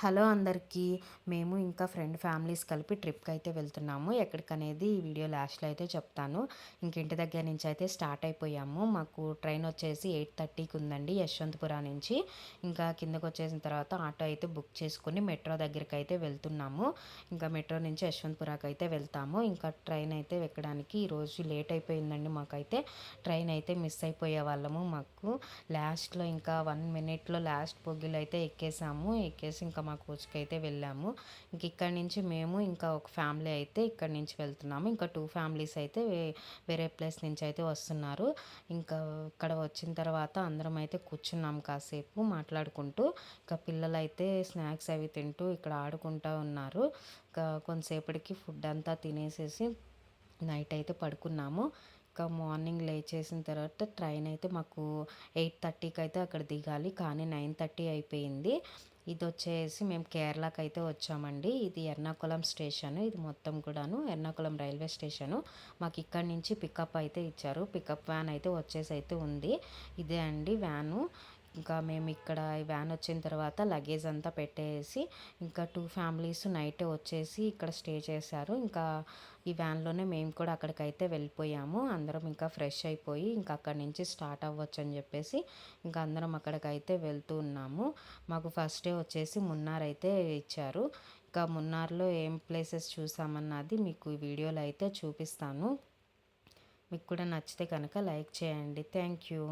Hello అందరికీ. మేము ఇంకా ఫ్యామిలీస్ కలిపి ట్రిప్‌కి అయితే వెళ్తున్నాము. ఎక్కడికనేది ఈ వీడియో లాస్ట్‌లో అయితే చెప్తాను. ఇంక ఇంటి దగ్గర నుంచి అయితే స్టార్ట్ అయిపోయాము. మాకు ట్రైన్ వచ్చేసి 8:30కి ఉందండి యశ్వంతపురం నుంచి. ఇంకా కిందకొచ్చేసిన తర్వాత ఆటో అయితే బుక్ చేసుకొని మెట్రో దగ్గరికైతే వెళ్తున్నాము. ఇంకా మెట్రో నుంచి యశ్వంతపురాకి అయితే వెళ్తాము. ఇంకా ట్రైన్ అయితే ఎక్కడానికి ఈరోజు లేట్ అయిపోయిందండి మాకైతే. ట్రైన్ అయితే మిస్ అయిపోయే వాళ్ళము. మాకు లాస్ట్‌లో ఇంకా 1 మినిట్‌లో లాస్ట్ బోగీలో అయితే ఎక్కేసి ఇంకా మా కోచ్‌కి అయితే వెళ్ళాము. ఇంక ఇక్కడి నుంచి మేము ఇంకా ఒక ఫ్యామిలీ అయితే ఇక్కడి నుంచి వెళ్తున్నాము. ఇంకా 2 ఫ్యామిలీస్ అయితే వేరే ప్లేస్ నుంచి అయితే వస్తున్నారు. ఇంకా ఇక్కడ వచ్చిన తర్వాత అందరం అయితే కూర్చున్నాం కాసేపు మాట్లాడుకుంటూ. ఇంకా పిల్లలైతే స్నాక్స్ అవి తింటూ ఇక్కడ ఆడుకుంటా ఉన్నారు. ఇంకా కొంతసేపటికి ఫుడ్ అంతా తినేసేసి నైట్ అయితే పడుకున్నాము. ఇంకా మార్నింగ్ లేచేసిన తర్వాత ట్రైన్ అయితే మాకు 8:30కి అయితే అక్కడ దిగాలి. కానీ 9:30 అయిపోయింది. ఇదొచ్చేసి మేము కేరళకైతే వచ్చామండి. ఇది ఎర్నాకుళం స్టేషన్. ఇది మొత్తం కూడాను ఎర్నాకుళం రైల్వే స్టేషను. మాకు ఇక్కడి నుంచి పికప్ అయితే ఇచ్చారు. పికప్ వ్యాన్ అయితే వచ్చేసి అయితే ఉంది. ఇదే అండి వ్యాను. ఇంకా మేము ఇక్కడ ఈ వ్యాన్ వచ్చిన తర్వాత లగేజ్ అంతా పెట్టేసి ఇంకా 2 ఫ్యామిలీస్ నైటే వచ్చేసి ఇక్కడ స్టే చేశారు. ఇంకా ఈ వ్యాన్‌లోనే మేము కూడా అక్కడికైతే వెళ్ళిపోయాము. అందరం ఇంకా ఫ్రెష్ అయిపోయి ఇంకా అక్కడి నుంచి స్టార్ట్ అవ్వచ్చని చెప్పేసి ఇంకా అందరం అక్కడికైతే వెళ్తూ ఉన్నాము. మాకు ఫస్ట్ డే వచ్చేసి మున్నార్ అయితే ఇచ్చారు. ఇంకా మున్నార్‌లో ఏం ప్లేసెస్ చూసామన్నది మీకు ఈ వీడియోలో అయితే చూపిస్తాను. మీకు కూడా నచ్చితే కనుక లైక్ చేయండి. Thank you.